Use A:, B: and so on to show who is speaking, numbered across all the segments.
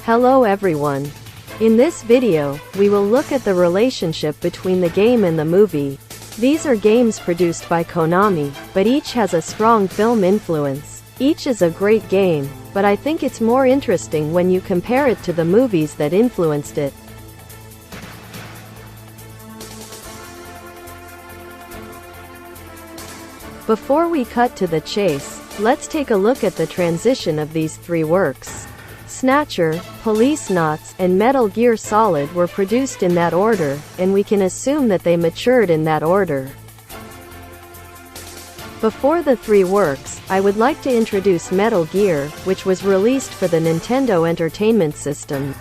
A: Hello everyone. In this video, we will look at the relationship between the game and the movie. These are games produced by Konami, but each has a strong film influence. Each is a great game, but I think it's more interesting when you compare it to the movies that influenced it. Before we cut to the chase, let's take a look at the transition of these three works. Snatcher, Policeknots, and Metal Gear Solid were produced in that order, and we can assume that they matured in that order. Before the three works, I would like to introduce Metal Gear, which was released for the Nintendo Entertainment System.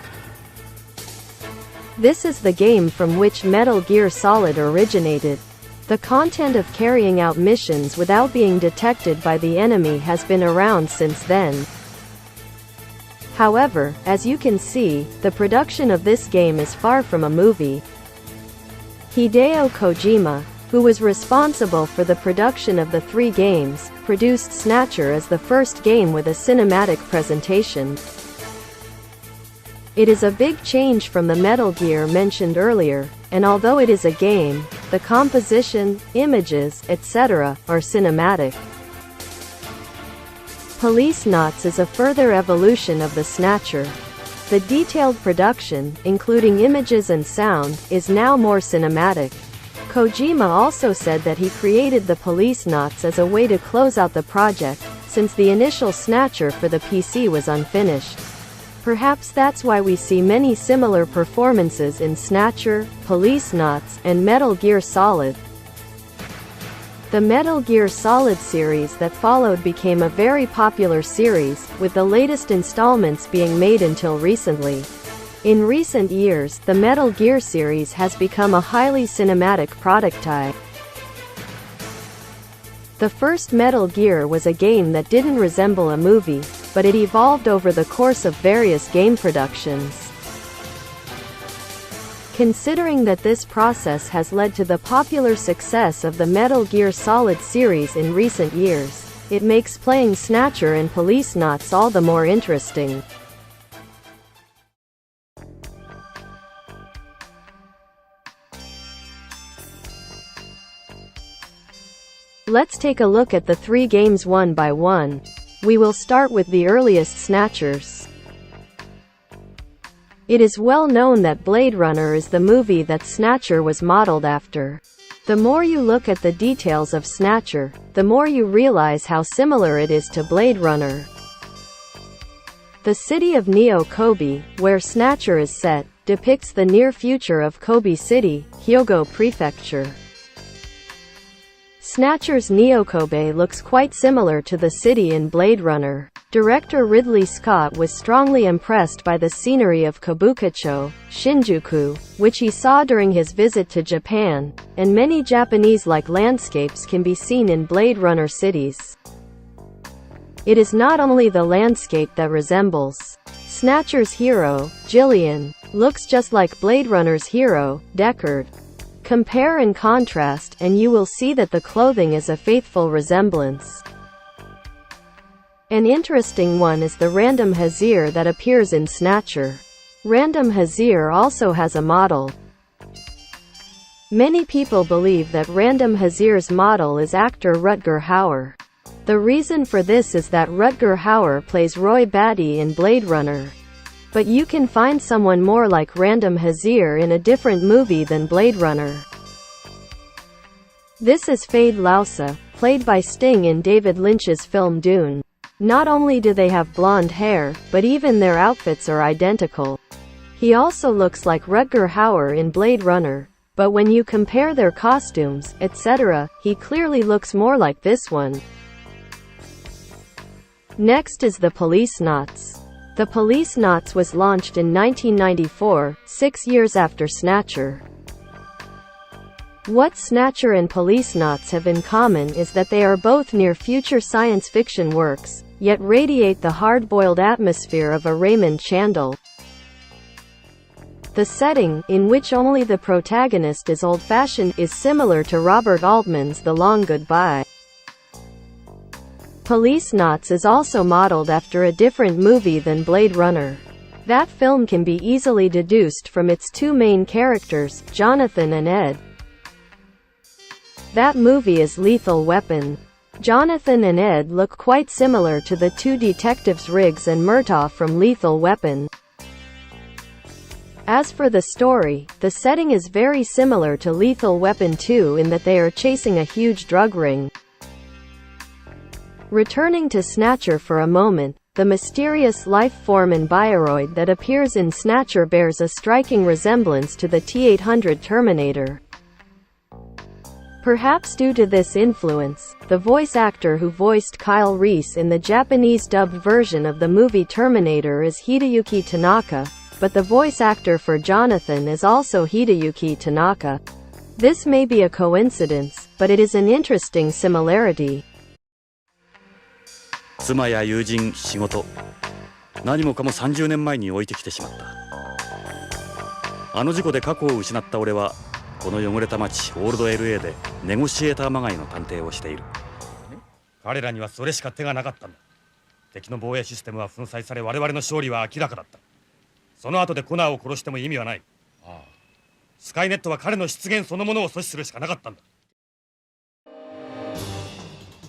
A: This is the game from which Metal Gear Solid originated. The content of carrying out missions without being detected by the enemy has been around since then. However, as you can see, the production of this game is far from a movie. Hideo Kojima, who was responsible for the production of the three games, produced Snatcher as the first game with a cinematic presentation. It is a big change from the Metal Gear mentioned earlier, and although it is a game, the composition, images, etc., are cinematic. Policeknots is a further evolution of the Snatcher. The detailed production, including images and sound, is now more cinematic. Kojima also said that he created the Policeknots as a way to close out the project, since the initial Snatcher for the PC was unfinished. Perhaps that's why we see many similar performances in Snatcher, Policeknots, and Metal Gear Solid. The Metal Gear Solid series that followed became a very popular series, with the latest installments being made until recently. In recent years, the Metal Gear series has become a highly cinematic prototype. The first Metal Gear was a game that didn't resemble a movie, but it evolved over the course of various game productions. Considering that this process has led to the popular success of the Metal Gear Solid series in recent years, it makes playing Snatcher and Policeknots all the more interesting. Let's take a look at the three games one by one. We will start with the earliest Snatchers. It is well known that Blade Runner is the movie that Snatcher was modeled after. The more you look at the details of Snatcher, the more you realize how similar it is to Blade Runner. The city of Neo-Kobe, where Snatcher is set, depicts the near future of Kobe City, Hyogo Prefecture. Snatcher's Neo-Kobe looks quite similar to the city in Blade Runner. Director Ridley Scott was strongly impressed by the scenery of Kabukicho, Shinjuku, which he saw during his visit to Japan, and many Japanese-like landscapes can be seen in Blade Runner cities. It is not only the landscape that resembles. Snatcher's hero, Jillian, looks just like Blade Runner's hero, Deckard. Compare and contrast, and you will see that the clothing is a faithful resemblance. An interesting one is the Random Hazir that appears in Snatcher. Random Hazir also has a model. Many people believe that Random Hazir's model is actor Rutger Hauer. The reason for this is that Rutger Hauer plays Roy Batty in Blade Runner. But you can find someone more like Random Hazir in a different movie than Blade Runner. This is Fade Lausa, played by Sting in David Lynch's film Dune. Not only do they have blonde hair, but even their outfits are identical. He also looks like Rutger Hauer in Blade Runner, but when you compare their costumes, etc., he clearly looks more like this one. Next is the Policeknots. The Policeknots was launched in 1994, 6 years after Snatcher. What Snatcher and Policeknots have in common is that they are both near-future science fiction works, yet radiate the hard-boiled atmosphere of a Raymond Chandler. The setting, in which only the protagonist is old-fashioned, is similar to Robert Altman's The Long Goodbye. Policeknots is also modeled after a different movie than Blade Runner. That film can be easily deduced from its two main characters, Jonathan and Ed. That movie is Lethal Weapon. Jonathan and Ed look quite similar to the two detectives Riggs and Murtaugh from Lethal Weapon. As for the story, the setting is very similar to Lethal Weapon 2 in that they are chasing a huge drug ring. Returning to Snatcher for a moment, the mysterious life form in Bioroid that appears in Snatcher bears a striking resemblance to the T-800 Terminator. Perhaps due to this influence, the voice actor who voiced Kyle Reese in the Japanese dubbed version of the movie Terminator is Hideyuki Tanaka, but the voice actor for Jonathan is also Hideyuki Tanaka. This may be a coincidence, but it is an interesting similarity.
B: 妻や友人、仕事、何もかも30年前に置いてきてしまった。あの事故で過去を失った俺は、この汚れた街オールド LA でネゴシエーターまがいの探偵をしている。彼らにはそれしか手がなかったんだ。敵の防衛システムは粉砕され、我々の勝利は明らかだった。その後でコナーを殺しても意味はない。スカイネットは彼の出現そのものを阻止するしかなかったんだ。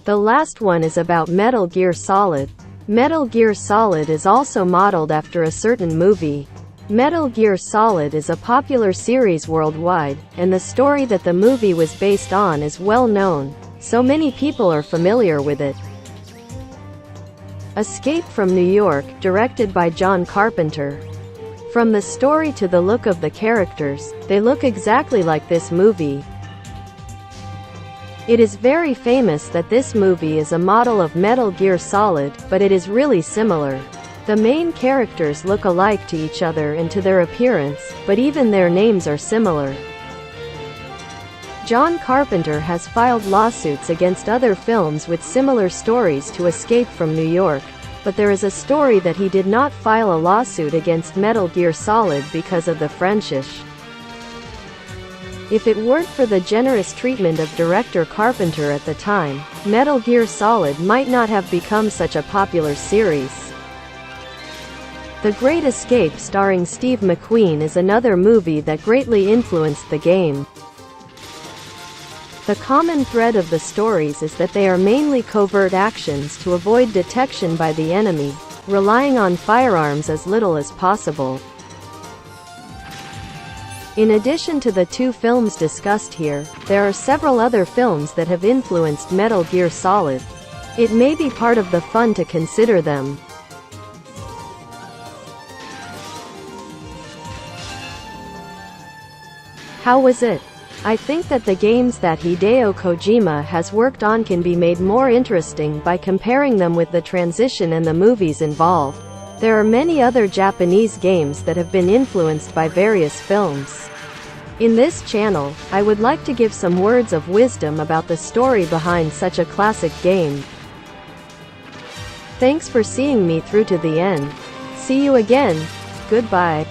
A: The last one is about Metal Gear Solid. Metal Gear Solid is also modeled after a certain movie. Metal Gear Solid is a popular series worldwide, and the story that the movie was based on is well known, so many people are familiar with it. Escape from New York, directed by John Carpenter. From the story to the look of the characters, they look exactly like this movie. It is very famous that this movie is a model of Metal Gear Solid, but it is really similar. The main characters look alike to each other and to their appearance, but even their names are similar. John Carpenter has filed lawsuits against other films with similar stories to Escape from New York, but there is a story that he did not file a lawsuit against Metal Gear Solid because of the Frenchish. If it weren't for the generous treatment of director Carpenter at the time, Metal Gear Solid might not have become such a popular series. The Great Escape starring Steve McQueen is another movie that greatly influenced the game. The common thread of the stories is that they are mainly covert actions to avoid detection by the enemy, relying on firearms as little as possible. In addition to the two films discussed here, there are several other films that have influenced Metal Gear Solid. It may be part of the fun to consider them. How was it? I think that the games that Hideo Kojima has worked on can be made more interesting by comparing them with the transition and the movies involved. There are many other Japanese games that have been influenced by various films. In this channel, I would like to give some words of wisdom about the story behind such a classic game. Thanks for seeing me through to the end. See you again. Goodbye.